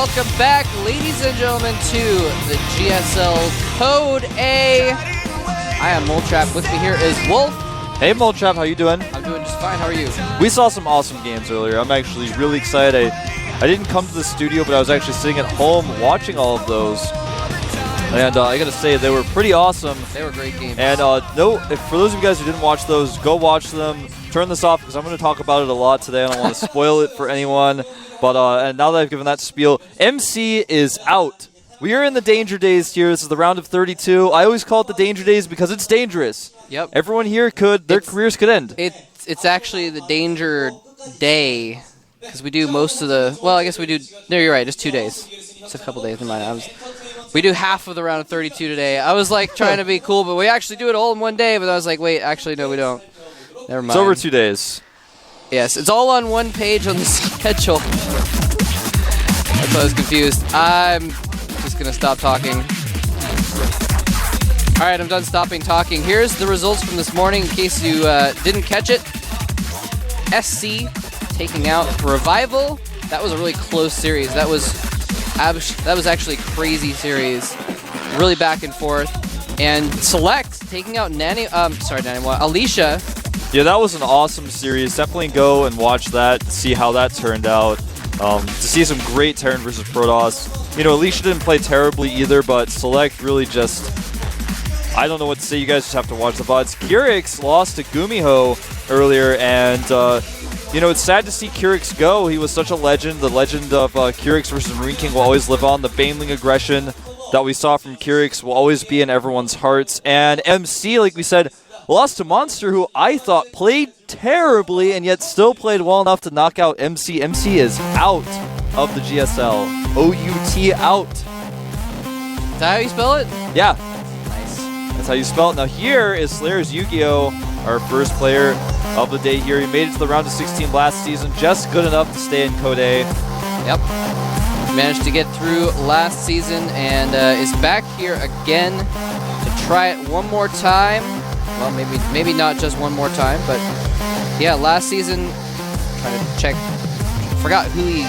welcome back, ladies and gentlemen, to the GSL Code A. I am Moltrap. With me here is Wolf. Hey Moltrap, how you doing? I'm doing just fine. How are you? We saw some awesome games earlier. I'm actually really excited. I didn't come to the studio, but I was actually sitting at home watching all of those. And I gotta say, they were pretty awesome. They were great games. And for those of you guys who didn't watch those, go watch them. Turn this off because I'm going to talk about it a lot today. I don't want to spoil it for anyone. But and now that I've given that spiel, MC is out. We are in the danger days here. This is the round of 32. I always call it the danger days because it's dangerous. Yep. Everyone here their careers could end. It's actually the danger day because we do most of the. Well, I guess we do. No, you're right. It's 2 days. It's a couple days in mine. We do half of the round of 32 today. I was like trying to be cool, but we actually do it all in one day. But I was like, wait, actually, no, we don't. Never mind. It's over 2 days. Yes, it's all on one page on the schedule. That's why I was confused. I'm just going to stop talking. All right, I'm done stopping talking. Here's the results from this morning in case you didn't catch it. SC taking out Revival. That was a really close series. That was actually a crazy series. Really back and forth. And Select taking out Alicia. Yeah, that was an awesome series. Definitely go and watch that, see how that turned out. To see some great Terran versus Protoss. You know, Alicia didn't play terribly either, but Select really just... I don't know what to say. You guys just have to watch the VODs. Kyrix lost to GOMTV earlier, and, you know, it's sad to see Kyrix go. He was such a legend. The legend of Kyrix versus Marine King will always live on. The Baneling aggression that we saw from Kyrix will always be in everyone's hearts. And MC, like we said, lost to Monster, who I thought played terribly and yet still played well enough to knock out MC. MC is out of the GSL. OUT out. Is that how you spell it? Yeah. Nice. That's how you spell it. Now here is Slayer's YugiOh, our first player of the day here. He made it to the round of 16 last season, just good enough to stay in Code A. Yep. Managed to get through last season and is back here again to try it one more time. Well, maybe not just one more time, but yeah, last season, trying to check, forgot who he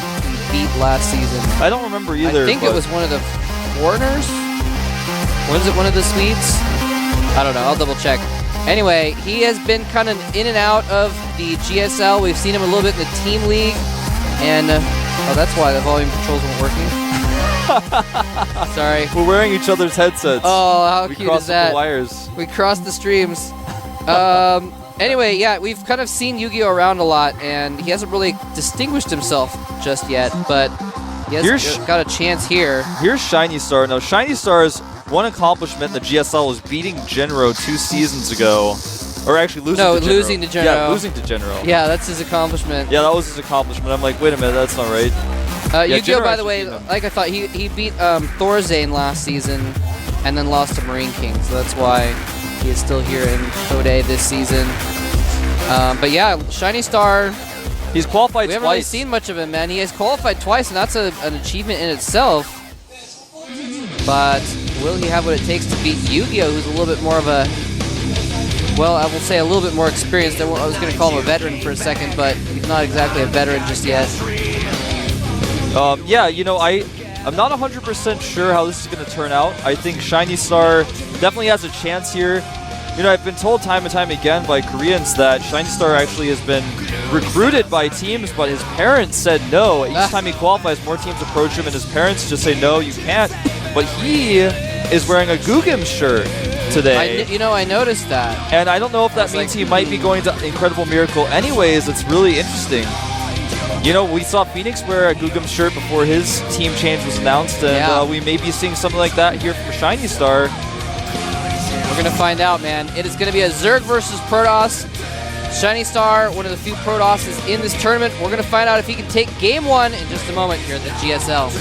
beat last season. I don't remember either. I think it was one of the foreigners? Was it one of the Swedes? I don't know, I'll double check. Anyway, he has been kind of in and out of the GSL. We've seen him a little bit in the Team League, and oh, that's why the volume controls weren't working. Sorry. We're wearing each other's headsets. Oh, how cute is that? The wires. We crossed the streams. Anyway, yeah, we've kind of seen Yu-Gi-Oh! Around a lot, and he hasn't really distinguished himself just yet, but he has got a chance here. Here's ShinyStar. Now, ShinyStar's one accomplishment in the GSL was beating Genro 2 seasons ago. Or actually losing to Genro. No, losing to Genro. Yeah, losing to Genro. Yeah, that's his accomplishment. Yeah, that was his accomplishment. I'm like, wait a minute, that's not right. Yu-Gi-Oh! By the way, like I thought, he beat Thorzane last season and then lost to Marine King, so that's why he is still here in Code A this season. But yeah, ShinyStar, he's qualified twice. We haven't really seen much of him, man. He has qualified twice, and that's an achievement in itself. But will he have what it takes to beat Yu-Gi-Oh!, who's a little bit more of a... Well, I will say a little bit more experienced. I was going to call him a veteran for a second, but he's not exactly a veteran just yet. Yeah, you know, I'm not 100% sure how this is going to turn out. I think ShinyStar definitely has a chance here. You know, I've been told time and time again by Koreans that ShinyStar actually has been recruited by teams, but his parents said no. Each time he qualifies, more teams approach him, and his parents just say, no, you can't. But he is wearing a Gugim shirt today. I noticed that. And I don't know if that means he might be going to Incredible Miracle anyways. It's really interesting. You know, we saw Phoenix wear a Gugum shirt before his team change was announced, and we may be seeing something like that here from ShinyStar. We're going to find out, man. It is going to be a Zerg versus Protoss. ShinyStar, one of the few Protosses in this tournament. We're going to find out if he can take Game 1 in just a moment here at the GSL.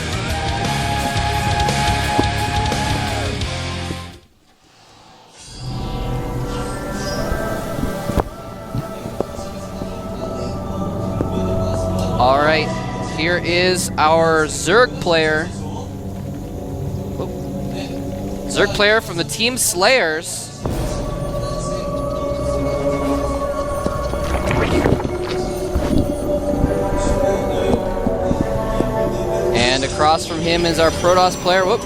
All right, here is our Zerg player. Zerg player from the Team Slayers. And across across from him is our Protoss player. Whoop.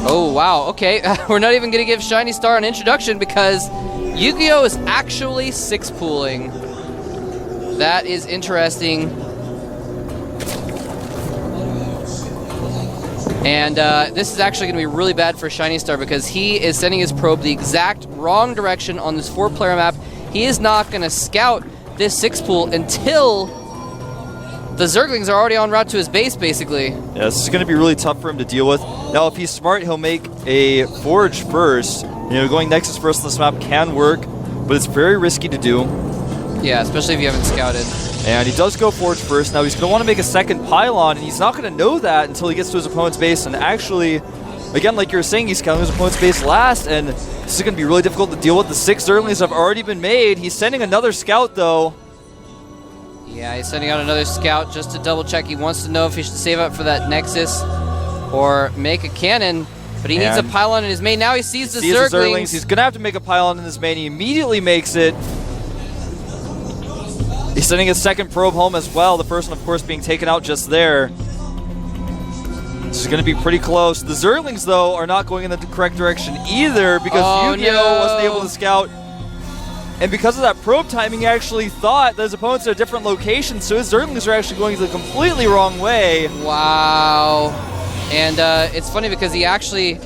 Oh, wow. Okay, we're not even going to give ShinyStar an introduction because YugiOh is actually 6-pooling. That is interesting. And this is actually going to be really bad for ShinyStar because he is sending his probe the exact wrong direction on this 4-player map. He is not going to scout this 6-pool until the Zerglings are already en route to his base, basically. Yeah, this is going to be really tough for him to deal with. Now, if he's smart, he'll make a Forge first. You know, going Nexus first on this map can work, but it's very risky to do. Yeah, especially if you haven't scouted. And he does go Forge first. Now, he's going to want to make a second pylon, and he's not going to know that until he gets to his opponent's base. And actually, again, like you were saying, he's scouting his opponent's base last, and this is going to be really difficult to deal with. The 6 Zerglings have already been made. He's sending another scout, though. Yeah, he's sending out another scout just to double check. He wants to know if he should save up for that Nexus or make a cannon, but he needs a pylon in his main. Now he sees the Zerglings. He's going to have to make a pylon in his main. He immediately makes it. He's sending his second probe home as well. The first one, of course, being taken out just there. This is going to be pretty close. The Zerglings, though, are not going in the correct direction either because YugiOh wasn't able to scout. And because of that probe timing, he actually thought that his opponents are at a different location, so his Zerglings are actually going the completely wrong way. Wow. And it's funny because he actually...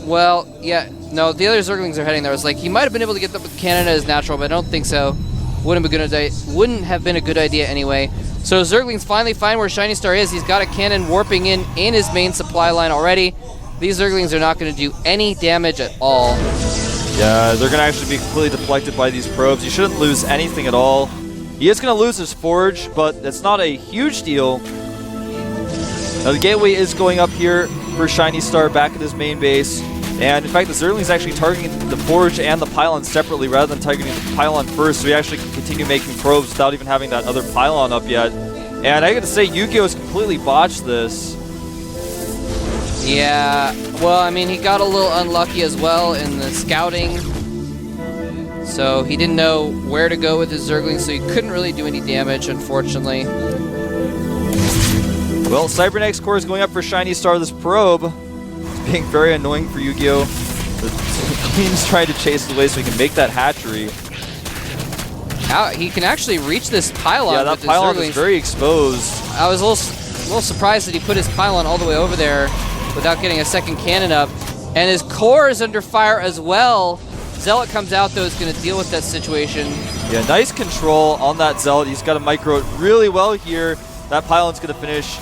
Well, yeah, no, the other Zerglings are heading there. It's like he might have been able to get the cannon as natural, but I don't think so. Wouldn't have been a good idea anyway. So Zerglings finally find where ShinyStar is. He's got a cannon warping in his main supply line already. These Zerglings are not going to do any damage at all. Yeah, they're going to actually be completely deflected by these probes. You shouldn't lose anything at all. He is going to lose his Forge, but it's not a huge deal. Now, the gateway is going up here for ShinyStar back at his main base. And in fact, the Zerglings is actually targeting the Forge and the Pylon separately rather than targeting the Pylon first, so we actually can continue making probes without even having that other Pylon up yet. And I got to say, YugiOh has completely botched this. Yeah, well, I mean, he got a little unlucky as well in the scouting. So he didn't know where to go with his Zerglings, so he couldn't really do any damage, unfortunately. Well, Cybernex core is going up for ShinyStar. This probe is being very annoying for YugiOh. The Queen's trying to chase it away so he can make that hatchery. He can actually reach this pylon. Yeah, that pylon is very exposed. I was a little surprised that he put his pylon all the way over there without getting a second cannon up. And his core is under fire as well. Zealot comes out, though, is going to deal with that situation. Yeah, nice control on that Zealot. He's got to micro it really well here. That pylon's going to finish.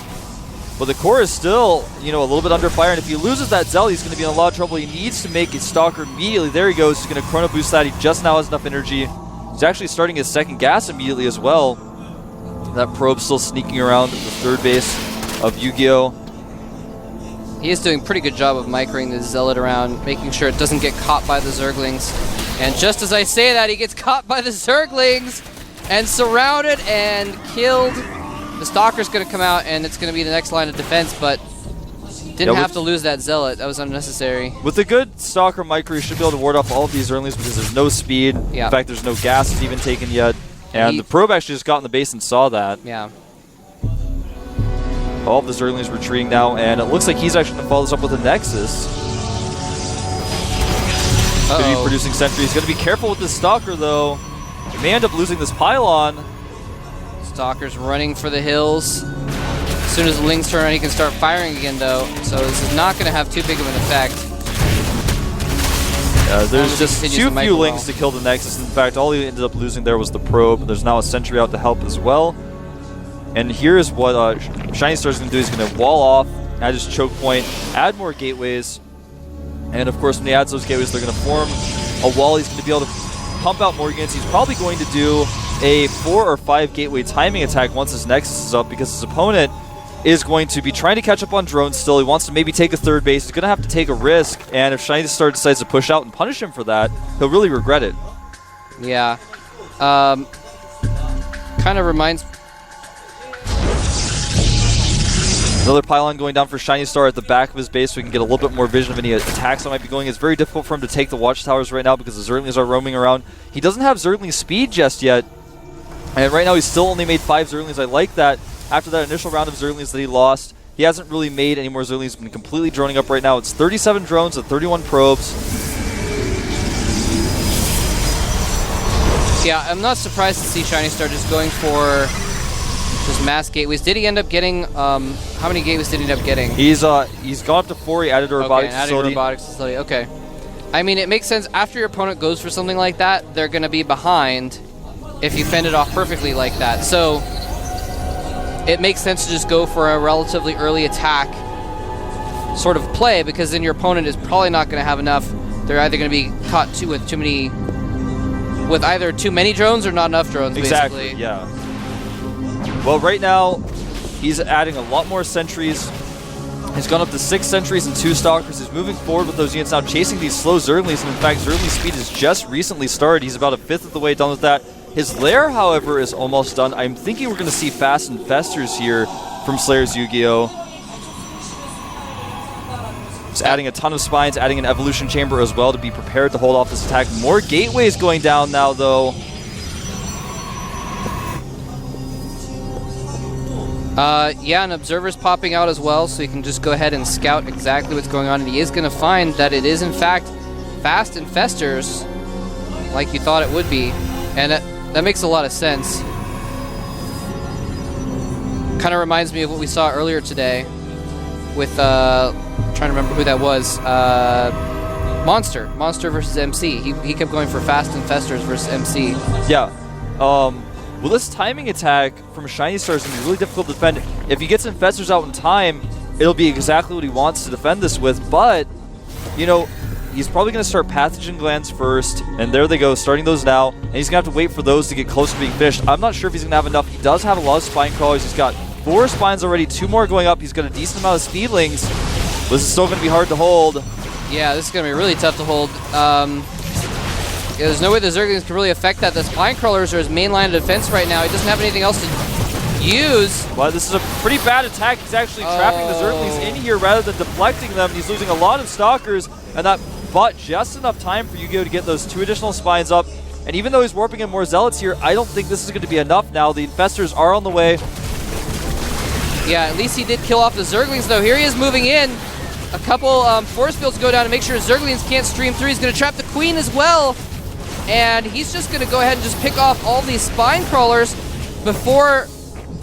But the core is still, you know, a little bit under fire. And if he loses that Zealot, he's going to be in a lot of trouble. He needs to make a Stalker immediately. There he goes. He's going to chrono boost that. He just now has enough energy. He's actually starting his second gas immediately as well. That probe still sneaking around the third base of YugiOh. He is doing a pretty good job of microing the Zealot around, making sure it doesn't get caught by the Zerglings. And just as I say that, he gets caught by the Zerglings and surrounded and killed. The Stalker's going to come out, and it's going to be the next line of defense, but didn't have to lose that Zealot. That was unnecessary. With a good Stalker micro, you should be able to ward off all of these Zerglings because there's no speed. Yeah. In fact, there's no gas even taken yet. And the probe actually just got in the base and saw that. Yeah. All of the Zerglings retreating now, and it looks like he's actually going to follow this up with a Nexus. Going to be producing Sentry. He's going to be careful with this Stalker, though. He may end up losing this Pylon. Stalker's running for the hills. As soon as the Lings turn around, he can start firing again, though. So this is not going to have too big of an effect. There's just too few Lings to kill the Nexus. In fact, all he ended up losing there was the probe. There's now a Sentry out to help as well. And here's what ShinyStar is going to do. He's going to wall off, add his choke point, add more gateways. And of course, when he adds those gateways, they're going to form a wall. He's going to be able to pump out more units. He's probably going to do a 4 or 5 gateway timing attack once his Nexus is up, because his opponent is going to be trying to catch up on drones still. He wants to maybe take a third base. He's going to have to take a risk. And if ShinyStar decides to push out and punish him for that, he'll really regret it. Yeah. Kind of reminds... Another pylon going down for ShinyStar at the back of his base so we can get a little bit more vision of any attacks that might be going. It's very difficult for him to take the watchtowers right now because the Zerglings are roaming around. He doesn't have Zergling speed just yet. And right now he's still only made 5 Zerglings. I like that. after that initial round of Zerglings that he lost. He hasn't really made any more Zerglings. He's been completely droning up right now. It's 37 drones and 31 probes. Yeah, I'm not surprised to see ShinyStar just going for just mass gateways. Did he end up getting, how many gateways did he end up getting? He's gone up to 4. He added a robotics facility. Okay. I mean, it makes sense. After your opponent goes for something like that, they're going to be behind if you fend it off perfectly like that. So it makes sense to just go for a relatively early attack sort of play, because then your opponent is probably not going to have enough. They're either going to be caught with either too many drones or not enough drones, exactly, basically. Yeah. Well, right now, he's adding a lot more sentries. He's gone up to 6 sentries and 2 stalkers. He's moving forward with those units now, chasing these slow Zerglings. And in fact, Zergling speed has just recently started. He's about a 5th of the way done with that. His lair, however, is almost done. I'm thinking we're going to see fast infestors here from Slayer's YugiOh. He's adding a ton of spines, adding an evolution chamber as well to be prepared to hold off this attack. More gateways going down now, though. Yeah, and observers popping out as well, so you can just go ahead and scout exactly what's going on. And he is going to find that it is, in fact, fast infestors, like you thought it would be. And that makes a lot of sense. Kind of reminds me of what we saw earlier today with, I'm trying to remember who that was. Monster versus MC. He kept going for fast infestors versus MC. Yeah. Well, this timing attack from ShinyStar is going to be really difficult to defend. If he gets infestors out in time, it'll be exactly what he wants to defend this with. But, you know, he's probably going to start pathogen glands first, and there they go, starting those now. And he's going to have to wait for those to get close to being finished. I'm not sure if he's going to have enough. He does have a lot of spine crawlers. He's got 4 spines already, 2 more going up. He's got a decent amount of speedlings. This is still going to be hard to hold. Yeah, this is going to be really tough to hold. Yeah, there's no way the Zerglings can really affect that. The spine crawlers are his main line of defense right now. He doesn't have anything else to use. Well, this is a pretty bad attack. He's actually trapping the Zerglings in here rather than deflecting them. He's losing a lot of stalkers, and that bought just enough time for YugiOh to get those 2 additional spines up. And even though he's warping in more zealots here, I don't think this is going to be enough now. The infestors are on the way. Yeah, at least he did kill off the Zerglings, though. Here he is moving in. A couple force fields go down to make sure Zerglings can't stream through. He's going to trap the Queen as well. And he's just going to go ahead and just pick off all these spine crawlers before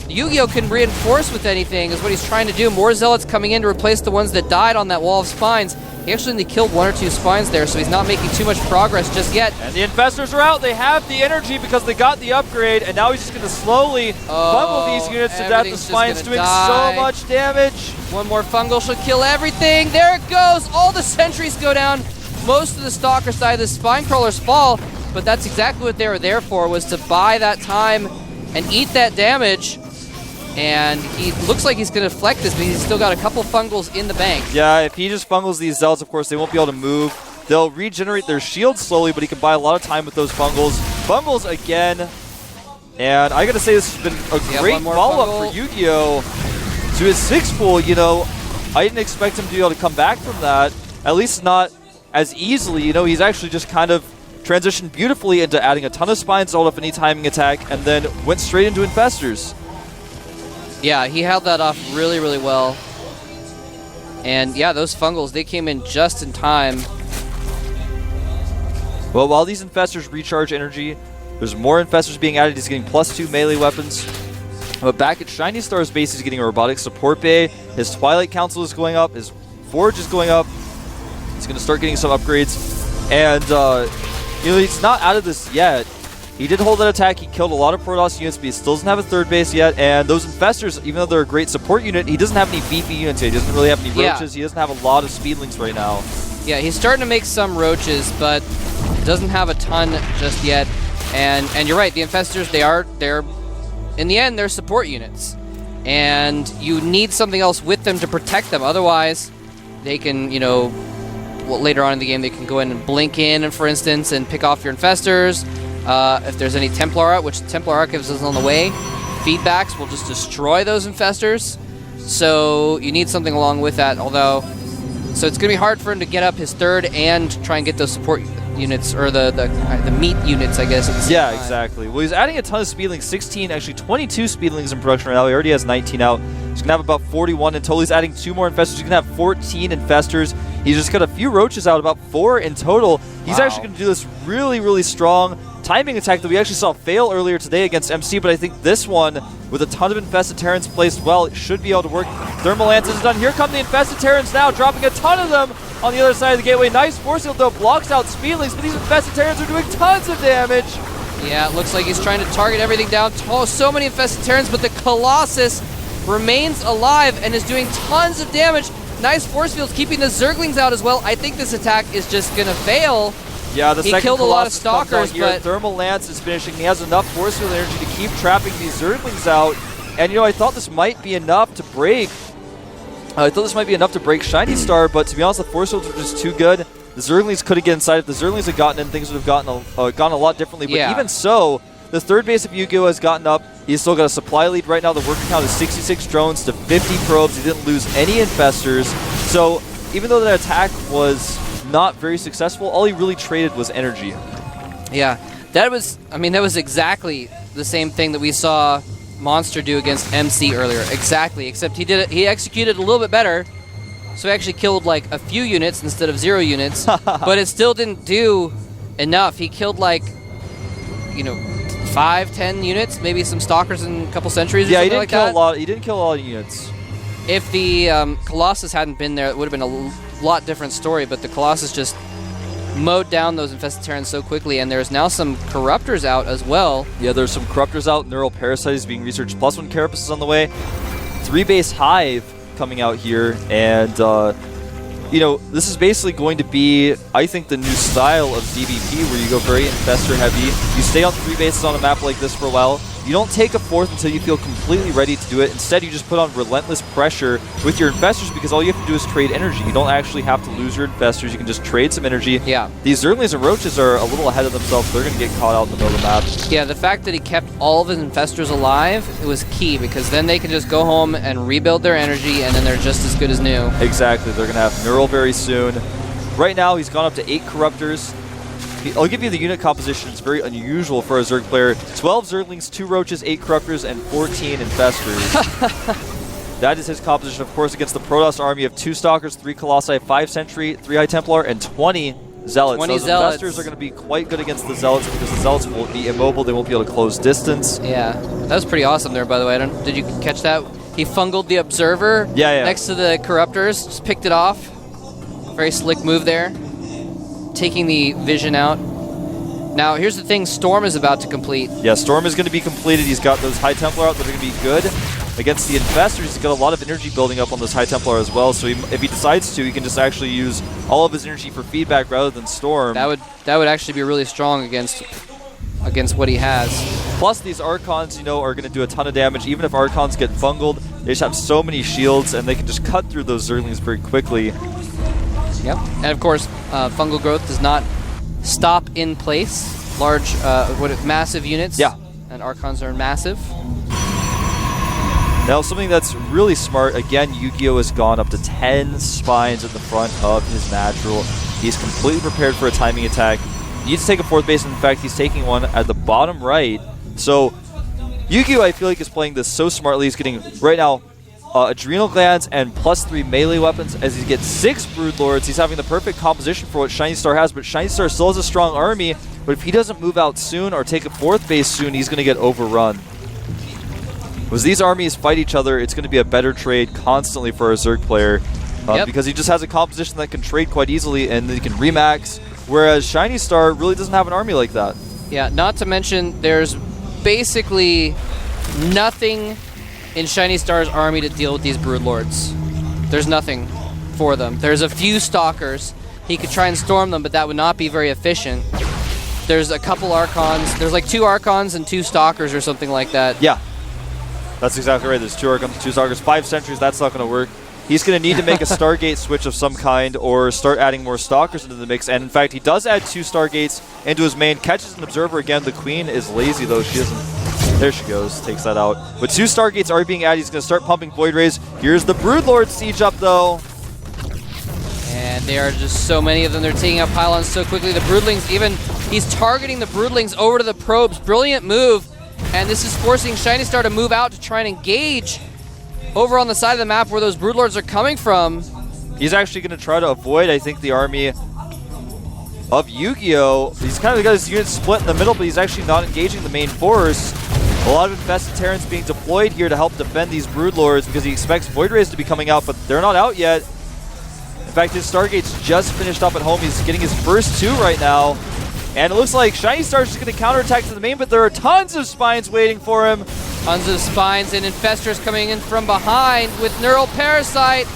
YugiOh can reinforce with anything, is what he's trying to do. More zealots coming in to replace the ones that died on that wall of spines. He actually only killed 1 or 2 spines there, so he's not making too much progress just yet. And the infestors are out. They have the energy because they got the upgrade, and now he's just going to slowly bundle these units to death. The spines doing so much damage. 1 more fungal should kill everything. There it goes. All the sentries go down. Most of the stalkers die. The spine crawlers fall, but that's exactly what they were there for, was to buy that time and eat that damage. And he looks like he's going to deflect this, but he's still got a couple fungals in the bank. Yeah, if he just fungals these zealots, of course, they won't be able to move. They'll regenerate their shields slowly, but he can buy a lot of time with those fungals. Fungals again. And I got to say, this has been a great follow-up for YugiOh to his 6 pool. You know, I didn't expect him to be able to come back from that, at least not as easily. You know, he's actually just kind of transitioned beautifully into adding a ton of spines to hold off any timing attack, and then went straight into infestors. Yeah, he held that off really, really well. And yeah, those fungals, they came in just in time. Well, while these infestors recharge energy, there's more infestors being added. He's getting +2 melee weapons. But back at ShinyStar's base, he's getting a robotic support bay. His Twilight Council is going up. His Forge is going up. He's going to start getting some upgrades. And, you know, he's not out of this yet. He did hold that attack. He killed a lot of Protoss units, but he still doesn't have a 3rd base yet. And those infestors, even though they're a great support unit, he doesn't have any beefy units yet. He doesn't really have any roaches. He doesn't have a lot of speedlings right now. Yeah, he's starting to make some roaches, but doesn't have a ton just yet. And you're right, the infestors, they're in the end, they're support units. And you need something else with them to protect them. Otherwise, they can, you know, well, later on in the game, they can go in and blink in, for instance, and pick off your infestors. If there's any Templar Art, which Templar Archives is on the way, feedbacks will just destroy those infestors. So you need something along with that, although... So it's going to be hard for him to get up his 3rd and try and get those support units, or the meat units, I guess. At the same time. Exactly. Well, he's adding a ton of speedlings, 16, actually 22 speedlings in production right now. He already has 19 out. He's going to have about 41 in total. He's adding 2 more infestors. He's going to have 14 infestors. He's just got a few roaches out, about 4 in total. He's actually going to do this really, really strong timing attack that we actually saw fail earlier today against MC, but I think this one, with a ton of infested Terrans placed well, it should be able to work. Thermal Lance is done. Here come the infested Terrans now, dropping a ton of them on the other side of the gateway. Nice force field, though, blocks out speedlings, but these infested Terrans are doing tons of damage. Yeah, it looks like he's trying to target everything down. Oh, so many infested Terrans, but the Colossus remains alive and is doing tons of damage. Nice force fields, keeping the Zerglings out as well. I think this attack is just going to fail. Yeah, the second killed a lot of Colossus comes out Stalkers, here. but Thermal Lance is finishing. He has enough force field energy to keep trapping these Zerglings out. And, you know, I thought this might be enough to break. ShinyStar, but to be honest, the force fields were just too good. The Zerglings couldn't get inside. If the Zerglings had gotten in, things would have gone a lot differently. But even so, the third base of YugiOh has gotten up. He's still got a supply lead right now. The working count is 66 drones to 50 probes. He didn't lose any infestors. So even though that attack was not very successful, all he really traded was energy. Yeah, that was exactly the same thing that we saw Monster do against MC earlier. Exactly, except he executed a little bit better. So he actually killed like a few units instead of 0 units, but it still didn't do enough. He killed like, 5-10 units, maybe some Stalkers and a couple sentries or something like that. He didn't kill a lot of units. If the Colossus hadn't been there, it would have been a lot different story, but the Colossus just mowed down those infested Terrans so quickly, and there's now some Corruptors out as well. Yeah, there's some Corruptors out. Neural Parasite is being researched. +1 Carapace is on the way. 3-base Hive coming out here, and this is basically going to be, I think, the new style of DBP, where you go very infestor heavy. You stay on 3 bases on a map like this for a while. You don't take a 4th until you feel completely ready to do it. Instead, you just put on relentless pressure with your infestors, because all you have to do is trade energy. You don't actually have to lose your infestors. You can just trade some energy. Yeah. These Zerglings and Roaches are a little ahead of themselves. They're going to get caught out in the middle of the map. Yeah, the fact that he kept all of his infestors alive, it was key, because then they can just go home and rebuild their energy, and then they're just as good as new. Exactly. They're going to have Neural very soon. Right now, he's gone up to 8 Corruptors. I'll give you the unit composition. It's very unusual for a Zerg player. 12 Zerglings, 2 Roaches, 8 Corruptors, and 14 Infestors. That is his composition, of course, against the Protoss army of 2 Stalkers, 3 Colossi, 5 Sentry, 3 High Templar, and 20 Zealots. 20 Those Zealots. Infestors are going to be quite good against the Zealots, because the Zealots will be immobile. They won't be able to close distance. Yeah, that was pretty awesome there, by the way. Did you catch that? He fungled the Observer next to the Corruptors, just picked it off. Very slick move there. Taking the vision out. Now, here's the thing. Storm is about to complete. Yeah, Storm is going to be completed. He's got those High Templar out that are going to be good against the Infestors. He's got a lot of energy building up on those High Templar as well, so if he decides to, he can just actually use all of his energy for feedback rather than Storm. That would actually be really strong against what he has. Plus, these Archons, are going to do a ton of damage. Even if Archons get fungled, they just have so many shields, and they can just cut through those Zerglings very quickly. Yep, and of course, fungal growth does not stop in place. Large, massive units. Yeah. And Archons are massive. Now, something that's really smart, again, YugiOh has gone up to 10 spines at the front of his natural. He's completely prepared for a timing attack. He needs to take a 4th base, and in fact, he's taking one at the bottom right. So, YugiOh, I feel like, is playing this so smartly. He's getting, right now, Adrenal Glands and +3 melee weapons as he gets 6 Broodlords. He's having the perfect composition for what ShinyStar has, but ShinyStar still has a strong army, but if he doesn't move out soon or take a 4th base soon, he's going to get overrun. As these armies fight each other, it's going to be a better trade constantly for a Zerg player, because he just has a composition that can trade quite easily and he can remax, whereas ShinyStar really doesn't have an army like that. Yeah, not to mention there's basically nothing in ShinyStar's army to deal with these Broodlords. There's nothing for them. There's a few Stalkers. He could try and storm them, but that would not be very efficient. There's a couple Archons. There's like 2 Archons and 2 Stalkers or something like that. Yeah, that's exactly right. There's 2 Archons, 2 Stalkers, 5 Sentries. That's not going to work. He's going to need to make a Stargate switch of some kind or start adding more Stalkers into the mix. And in fact, he does add 2 Stargates into his main. Catches an Observer again. The Queen is lazy, though. She doesn't... There she goes. Takes that out. But 2 Stargates are being added. He's going to start pumping Void Rays. Here's the Broodlord siege up, though. And there are just so many of them. They're taking out pylons so quickly. The Broodlings even, he's targeting the Broodlings over to the probes. Brilliant move. And this is forcing ShinyStar to move out to try and engage over on the side of the map where those Broodlords are coming from. He's actually going to try to avoid, I think, the army of YugiOh. He's kind of got his units split in the middle, but he's actually not engaging the main force. A lot of infested Terrans being deployed here to help defend these Broodlords because he expects Void Rays to be coming out, but they're not out yet. In fact, his Stargate's just finished up at home. He's getting his first 2 right now. And it looks like ShinyStar's just going to counterattack to the main, but there are tons of Spines waiting for him. Tons of Spines and Infestors coming in from behind with Neural Parasite.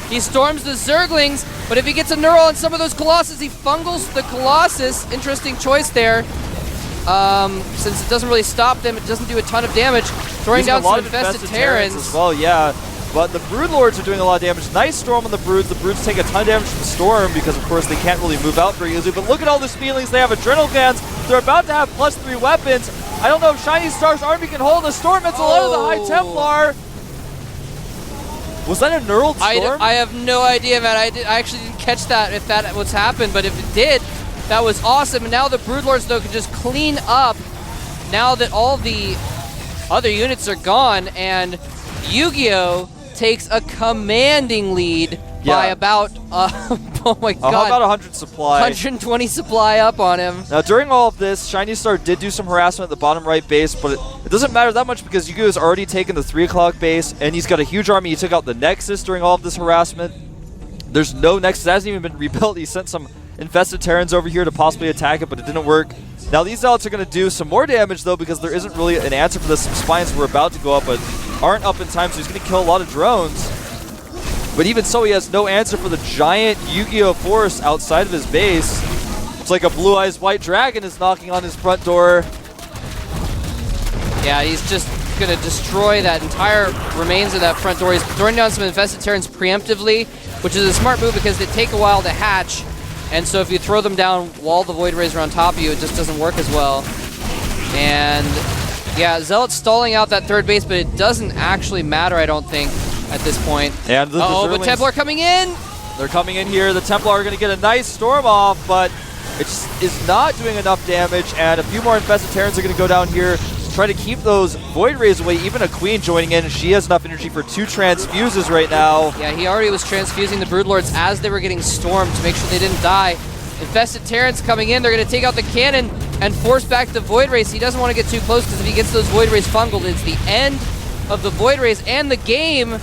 He storms the Zerglings, but if he gets a Neural on some of those Colossus, he fungals the Colossus. Interesting choice there. Since it doesn't really stop them, it doesn't do a ton of damage. Throwing down some infested Terrans as well, yeah. But the Broodlords are doing a lot of damage. Nice Storm on the Broods. The Broods take a ton of damage from the Storm because, of course, they can't really move out very easily. But look at all these feelings. They have Adrenal Glands. They're about to have +3 weapons. I don't know if ShinyStar's army can hold the Storm. It's a lot of the High Templar. Was that a knurled Storm? I have no idea, man. I actually didn't catch that, if that what's happened. But if it did, that was awesome. And now the Broodlords, though, can just clean up now that all the other units are gone. And YugiOh takes a commanding lead by about, oh my god. How about 100 supply? 120 supply up on him. Now, during all of this, ShinyStar did do some harassment at the bottom right base, but it doesn't matter that much because YugiOh has already taken the 3 o'clock base, and he's got a huge army. He took out the Nexus during all of this harassment. There's no Nexus. It hasn't even been rebuilt. He sent some infested Terrans over here to possibly attack it, but it didn't work. Now, these Zealots are going to do some more damage, though, because there isn't really an answer for this. Some Spines were about to go up, but aren't up in time, so he's going to kill a lot of drones. But even so, he has no answer for the giant YugiOh force outside of his base. It's like a Blue Eyes White Dragon is knocking on his front door. Yeah, he's just going to destroy that entire remains of that front door. He's throwing down some infested Terrans preemptively, which is a smart move because they take a while to hatch. And so if you throw them down while the Void Rays are on top of you, it just doesn't work as well. And yeah, Zealot's stalling out that third base, but it doesn't actually matter, I don't think, at this point. And but Templar coming in! They're coming in here. The Templar are going to get a nice storm off, but it just is not doing enough damage. And a few more infested Terrans are going to go down here to try to keep those Void Rays away. Even a Queen joining in. She has enough energy for 2 transfuses right now. Yeah, he already was transfusing the Broodlords as they were getting stormed to make sure they didn't die. Infested Terrans coming in. They're going to take out the cannon and force back the Void Rays. He doesn't want to get too close because if he gets those Void Rays fungled, it's the end of the Void Rays and the game.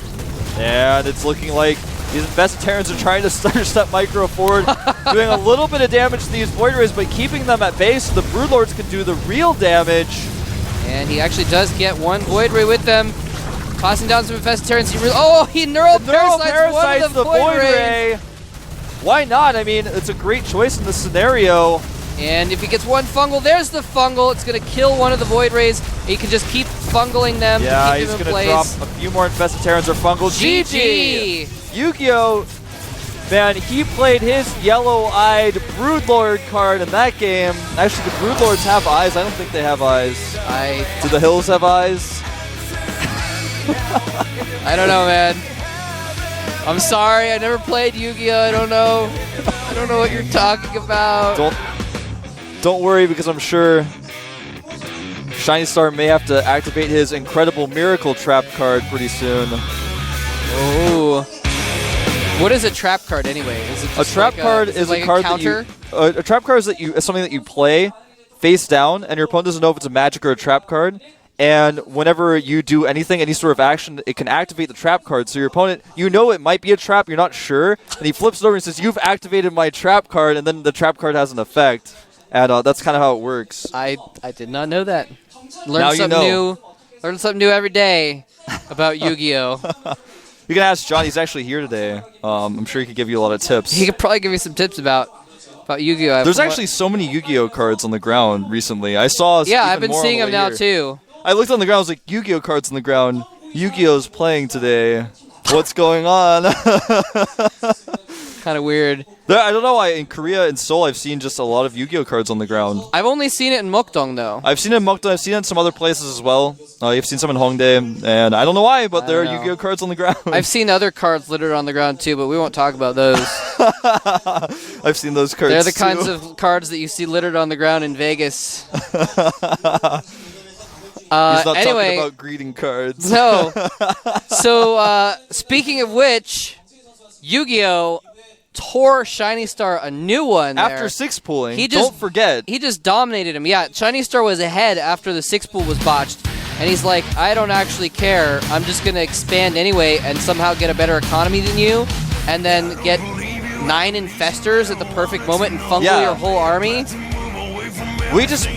And it's looking like these infested Terrans are trying to step micro forward, doing a little bit of damage to these Void Rays, but keeping them at base so the Broodlords can do the real damage. And he actually does get 1 Void Ray with them. Tossing down some infested Terrans. He neural parasites the Void Ray. Why not? I mean, it's a great choice in this scenario. And if he gets 1 fungal, there's the fungal. It's going to kill one of the Void Rays. He can just keep fungling them to keep them in place. Yeah, he's going to drop a few more infested Terrans or fungal. GG! YugiOh, man, he played his yellow-eyed Broodlord card in that game. Actually, the Broodlords have eyes. I don't think they have eyes. Do the hills have eyes? I don't know, man. I'm sorry. I never played Yu-Gi-Oh. I don't know. I don't know what you're talking about. Don't worry, because I'm sure ShinyStar may have to activate his incredible Miracle Trap card pretty soon. Oh. What is a trap card anyway? Is it just a trap card is like a card counter? that you. A trap card is something that you play face down, and your opponent doesn't know if it's a magic or a trap card. And whenever you do anything, any sort of action, it can activate the trap card. So your opponent, you know it might be a trap, you're not sure, and he flips it over and says, "You've activated my trap card," and then the trap card has an effect. And that's kind of how it works. I did not know that. Learn something new. Learn something new every day about Yu-Gi-Oh. You can ask John. He's actually here today. I'm sure he could give you a lot of tips. He could probably give you some tips about Yu-Gi-Oh. There's actually so many Yu-Gi-Oh cards on the ground recently. I saw. Yeah, I've been seeing them now too. I looked on the ground. I was like, Yu-Gi-Oh cards on the ground. Yu-Gi-Oh's playing today. What's going on? kind of weird. I don't know why in Korea and Seoul I've seen just a lot of Yu-Gi-Oh cards on the ground. I've only seen it in Mokdong, though. I've seen it in Mokdong. I've seen it in some other places as well. You've seen some in Hongdae, and I don't know why, but there are Yu-Gi-Oh cards on the ground. I've seen other cards littered on the ground too, but we won't talk about those. I've seen those cards. They're the kinds of cards that you see littered on the ground in Vegas. He's not anyway, talking about greeting cards. No. So, speaking of which, Yu-Gi-Oh! Tore ShinyStar a new one After there. 6 pooling, Don't forget. He just dominated him. Yeah, ShinyStar was ahead after the 6 pool was botched. And he's like, I don't actually care. I'm just going to expand anyway and somehow get a better economy than you. And then get 9 infestors at the perfect moment and fungal your whole army.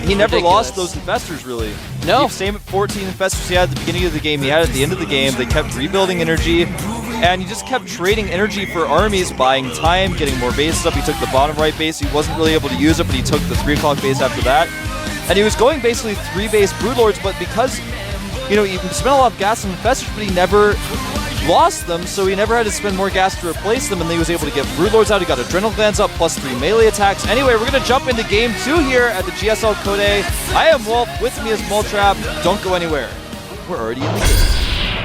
He never lost those infestors, really. No. Same at 14 infestors he had at the beginning of the game, he had at the end of the game. They kept rebuilding energy, and he just kept trading energy for armies, buying time, getting more bases up. He took the bottom right base. He wasn't really able to use it, but he took the 3 o'clock base after that. And he was going basically 3 base Broodlords, but because, he spent a lot of gas on infestors, but he never lost them, so he never had to spend more gas to replace them, and then he was able to get Broodlords out. He got Adrenal Glands up, plus 3 melee attacks. Anyway, we're going to jump into Game 2 here at the GSL October. I am Wolf, with me is Moltrap. Don't go anywhere. We're already in the game.